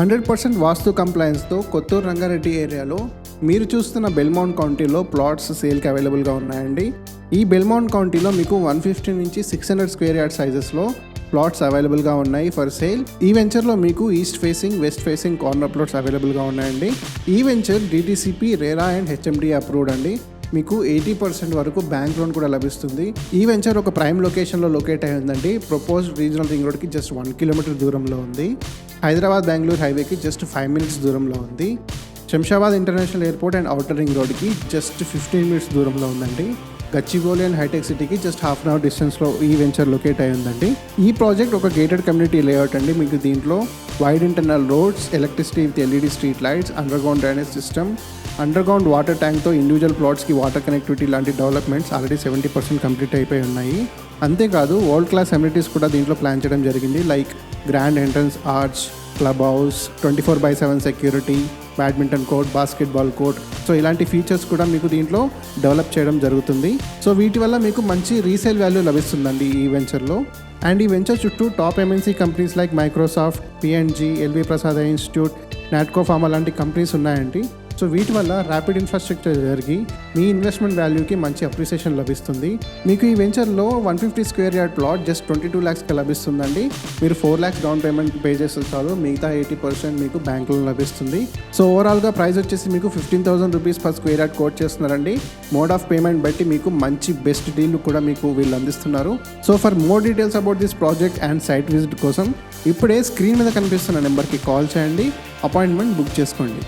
100% వాస్తు కంప్లైన్స్తో కొత్తూరు రంగారెడ్డి ఏరియాలో మీరు చూస్తున్న బెల్మౌంట్ కౌంటీలో ప్లాట్స్ సేల్కి అవైలబుల్గా ఉన్నాయండి. ఈ బెల్మౌంట్ కౌంటీలో మీకు 150 నుంచి 600 స్క్వేర్ యార్డ్ సైజెస్లో ప్లాట్స్ అవైలబుల్గా ఉన్నాయి ఫర్ సేల్. ఈ వెంచర్లో మీకు east facing, west facing corner plots అవైలబుల్గా ఉన్నాయండి. ఈ venture DTCP, RERA and HMD approved అండి. మీకు 80% వరకు బ్యాంక్ లోన్ కూడా లభిస్తుంది. ఈ వెంచర్ ఒక ప్రైమ్ లొకేషన్లో లొకేట్ అయి ఉందండి. ప్రపోజ్డ్ రీజనల్ రింగ్ రోడ్కి జస్ట్ 1 కిలోమీటర్ దూరంలో ఉంది. హైదరాబాద్ బెంగళూరు హైవేకి జస్ట్ 5 మినిట్స్ దూరంలో ఉంది. Shamshabad international airport and outer ring రోడ్కి జస్ట్ 15 మినిట్స్ దూరంలో ఉందండి. గచ్చిబౌలి అండ్ హైటెక్ సిటీకి జస్ట్ హాఫ్ అన్ అవర్ డిస్టెన్స్లో ఈ వెంచర్ లొకేట్ అయి ఉందండి. ఈ ప్రాజెక్ట్ ఒక గేటెడ్ కమ్యూనిటీ లేఅవుట్ అండి. మీకు దీంట్లో wide internal roads, electricity with LED street lights, underground drainage system, underground water ట్యాంక్తో ఇండివిజువల్ ప్లాట్స్కి వాటర్ కనెక్టివిటీ లాంటి డెవలప్మెంట్స్ ఆల్రెడీ 70% కంప్లీట్ అయిపోయి ఉన్నాయి. అంతేకాదు వరల్డ్ క్లాస్ అమ్యూనిటీస్ కూడా దీంట్లో ప్లాన్ చేయడం జరిగింది. Like grand entrance arch, club house, 24/7 security, badminton court, basketball court. So ఇలాంటి ఫీచర్స్ కూడా మీకు దీంట్లో డెవలప్ చేయడం జరుగుతుంది. సో వీటి వల్ల మీకు మంచి రీసేల్ వాల్యూ లభిస్తుందండి ఈ వెంచర్లో. అండ్ ఈ వెంచర్ చుట్టూ top MNC companies like Microsoft, P&G, LV Prasad institute, Natco pharma లాంటి కంపెనీస్ ఉన్నాయండి. సో వీటి వల్ల ర్యాపిడ్ ఇన్ఫ్రాస్ట్రక్చర్ జరిగి మీ ఇన్వెస్ట్మెంట్ వాల్యూకి మంచి అప్రిసియేషన్ లభిస్తుంది. మీకు ఈ వెంచర్లో 150 స్క్వేర్ యార్డ్ ప్లాట్ జస్ట్ 22 lakhsకి లభిస్తుందండి. మీరు 4 lakhs డౌన్ పేమెంట్ పే చేస్తే చాలు, మిగతా 80% మీకు బ్యాంకులో లభిస్తుంది. సో ఓవరాల్గా ప్రైస్ వచ్చేసి మీకు 15,000 rupees per square yard quote చేస్తున్నారండి. మోడ్ ఆఫ్ పేమెంట్ బట్టి మీకు మంచి బెస్ట్ డీల్ కూడా మీకు వీళ్ళు అందిస్తున్నారు. So for more details about this project and site visit కోసం ఇప్పుడే స్క్రీన్ మీద కనిపిస్తున్న నెంబర్కి కాల్ చేయండి, అపాయింట్మెంట్ బుక్ చేసుకోండి.